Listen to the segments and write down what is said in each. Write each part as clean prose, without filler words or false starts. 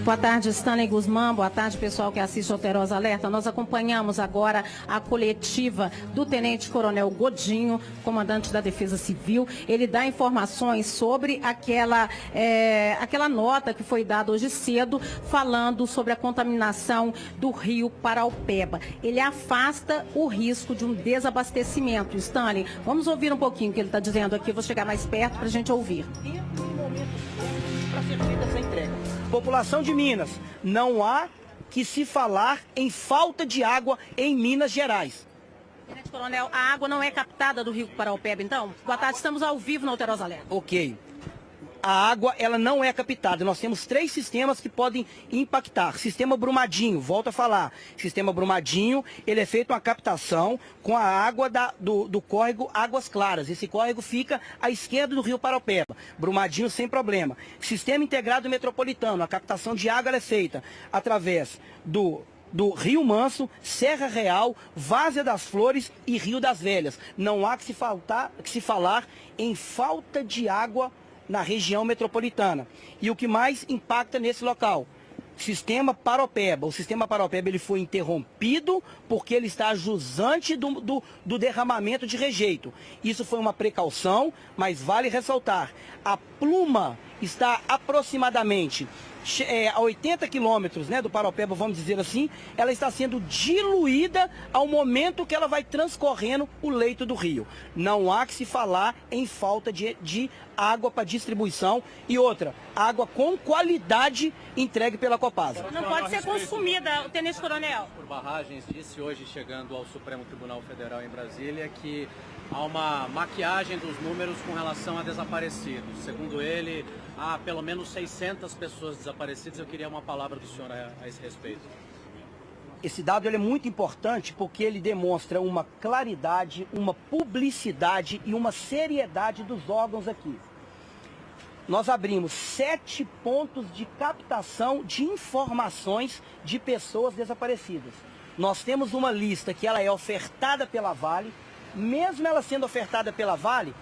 Boa tarde, Stanley Guzmán. Boa tarde, pessoal que assiste ao Alterosa Alerta. Nós acompanhamos agora a coletiva do Tenente Coronel Godinho, comandante da Defesa Civil. Ele dá informações sobre aquela nota que foi dada hoje cedo, falando sobre a contaminação do rio Paraupeba. Ele afasta o risco de um desabastecimento. Stanley, vamos ouvir um pouquinho o que ele está dizendo aqui. Vou chegar mais perto para a gente ouvir. Para ser feita essa entrega. População de Minas, não há que se falar em falta de água em Minas Gerais. Tenente Coronel, a água não é captada do rio Paraupeba, então? Boa tarde, estamos ao vivo no Alterosa Alerta. Ok. A água, ela não é captada. Nós temos 3 sistemas que podem impactar. Sistema Brumadinho, volto a falar. Sistema Brumadinho, ele é feito uma captação com a água do córrego Águas Claras. Esse córrego fica à esquerda do rio Paraupeba. Brumadinho sem problema. Sistema Integrado Metropolitano, a captação de água ela é feita através do Rio Manso, Serra Real, Várzea das Flores e Rio das Velhas. Não há que se falar em falta de água na região metropolitana. E o que mais impacta nesse local? Sistema Paraupeba. O sistema Paraupeba ele foi interrompido porque ele está jusante do derramamento de rejeito. Isso foi uma precaução, mas vale ressaltar. A pluma está aproximadamente a 80 quilômetros, né, do Paraupeba, vamos dizer assim, ela está sendo diluída ao momento que ela vai transcorrendo o leito do rio. Não há que se falar em falta de água para distribuição e outra, água com qualidade entregue pela Copasa. Não pode ser consumida, Tenente Coronel. Por Barragens disse hoje, chegando ao Supremo Tribunal Federal em Brasília, que há uma maquiagem dos números com relação a desaparecidos. Segundo ele, há pelo menos 600 pessoas desaparecidas. Eu queria uma palavra do senhor a esse respeito. Esse dado ele é muito importante porque ele demonstra uma claridade, uma publicidade e uma seriedade dos órgãos aqui. Nós abrimos 7 pontos de captação de informações de pessoas desaparecidas. Nós temos uma lista que ela é ofertada pela Vale. Mesmo ela sendo ofertada pela Vale,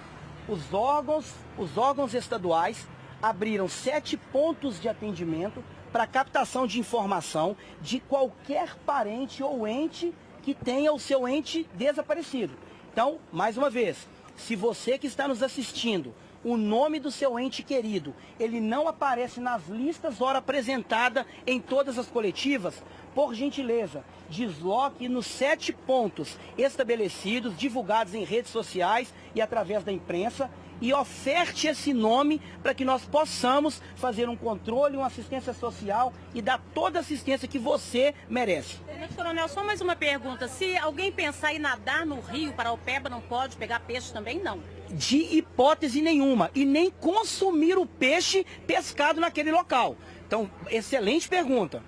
os órgãos estaduais abriram 7 pontos de atendimento para captação de informação de qualquer parente ou ente que tenha o seu ente desaparecido. Então, mais uma vez, se você que está nos assistindo, o nome do seu ente querido, ele não aparece nas listas ora apresentada em todas as coletivas, por gentileza, desloque nos 7 pontos estabelecidos, divulgados em redes sociais e através da imprensa, e oferte esse nome para que nós possamos fazer um controle, uma assistência social e dar toda a assistência que você merece. Tenente Coronel, só mais uma pergunta. Se alguém pensar em nadar no rio Paraupeba, não pode pegar peixe também? Não. De hipótese nenhuma. E nem consumir o peixe pescado naquele local. Então, excelente pergunta.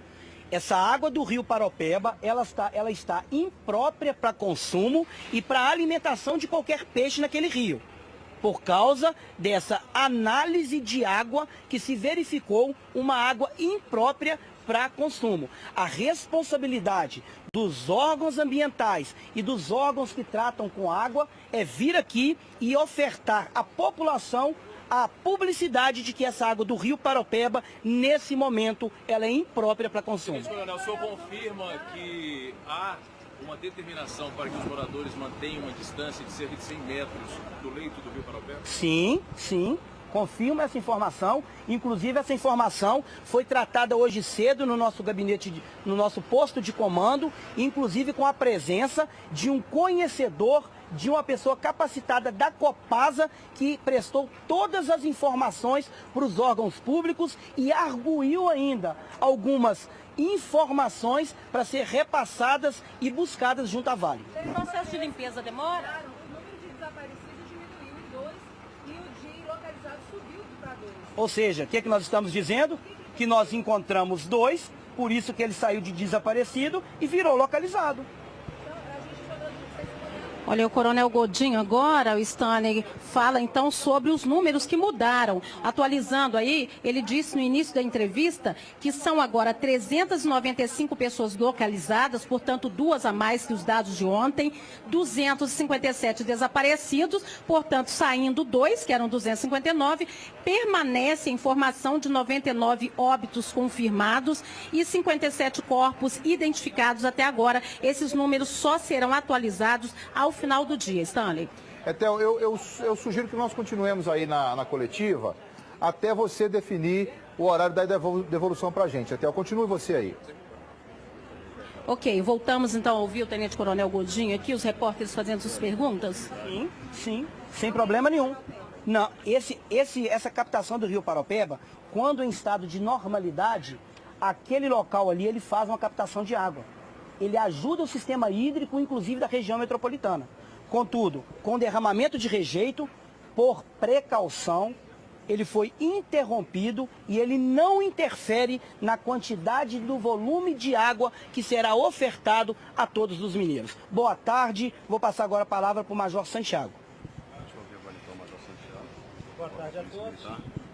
Essa água do rio Paraupeba, ela está imprópria para consumo e para alimentação de qualquer peixe naquele rio. Por causa dessa análise de água que se verificou uma água imprópria para consumo. A responsabilidade dos órgãos ambientais e dos órgãos que tratam com água é vir aqui e ofertar à população a publicidade de que essa água do rio Paraupeba, nesse momento, ela é imprópria para consumo. Coronel, o senhor confirma que há uma determinação para que os moradores mantenham uma distância de cerca de 100 metros do leito do rio Paraupeba? Sim, sim. Confirmo essa informação. Inclusive, essa informação foi tratada hoje cedo no nosso gabinete, no nosso posto de comando, inclusive com a presença de um conhecedor, de uma pessoa capacitada da Copasa, que prestou todas as informações para os órgãos públicos e arguiu ainda algumas informações para ser repassadas e buscadas junto à Vale. O processo de limpeza demora? O número de desaparecidos diminuiu em 2 e o de localizados subiu para 2. Ou seja, o que é que nós estamos dizendo? Que nós encontramos 2, por isso que ele saiu de desaparecido e virou localizado. Então, a gente está dando Olha, o Coronel Godinho agora, o Stanley, fala então sobre os números que mudaram. Atualizando aí, ele disse no início da entrevista que são agora 395 pessoas localizadas, portanto 2 a mais que os dados de ontem, 257 desaparecidos, portanto saindo 2, que eram 259, permanece a informação de 99 óbitos confirmados e 57 corpos identificados até agora. Esses números só serão atualizados ao final do dia, Stanley. Etel, eu sugiro que nós continuemos aí na coletiva até você definir o horário da devolução para a gente. Etel, continue você aí. Ok, voltamos então a ouvir o Tenente Coronel Godinho aqui, os repórteres fazendo suas perguntas? Sim, sem problema nenhum. Não, essa captação do Rio Paraopeba, quando em estado de normalidade, aquele local ali, ele faz uma captação de água. Ele ajuda o sistema hídrico, inclusive da região metropolitana. Contudo, com derramamento de rejeito, por precaução, ele foi interrompido e ele não interfere na quantidade do volume de água que será ofertado a todos os mineiros. Boa tarde, vou passar agora a palavra para o Major Santiago. Deixa eu ouvir agora então o Major Santiago. Boa tarde a todos.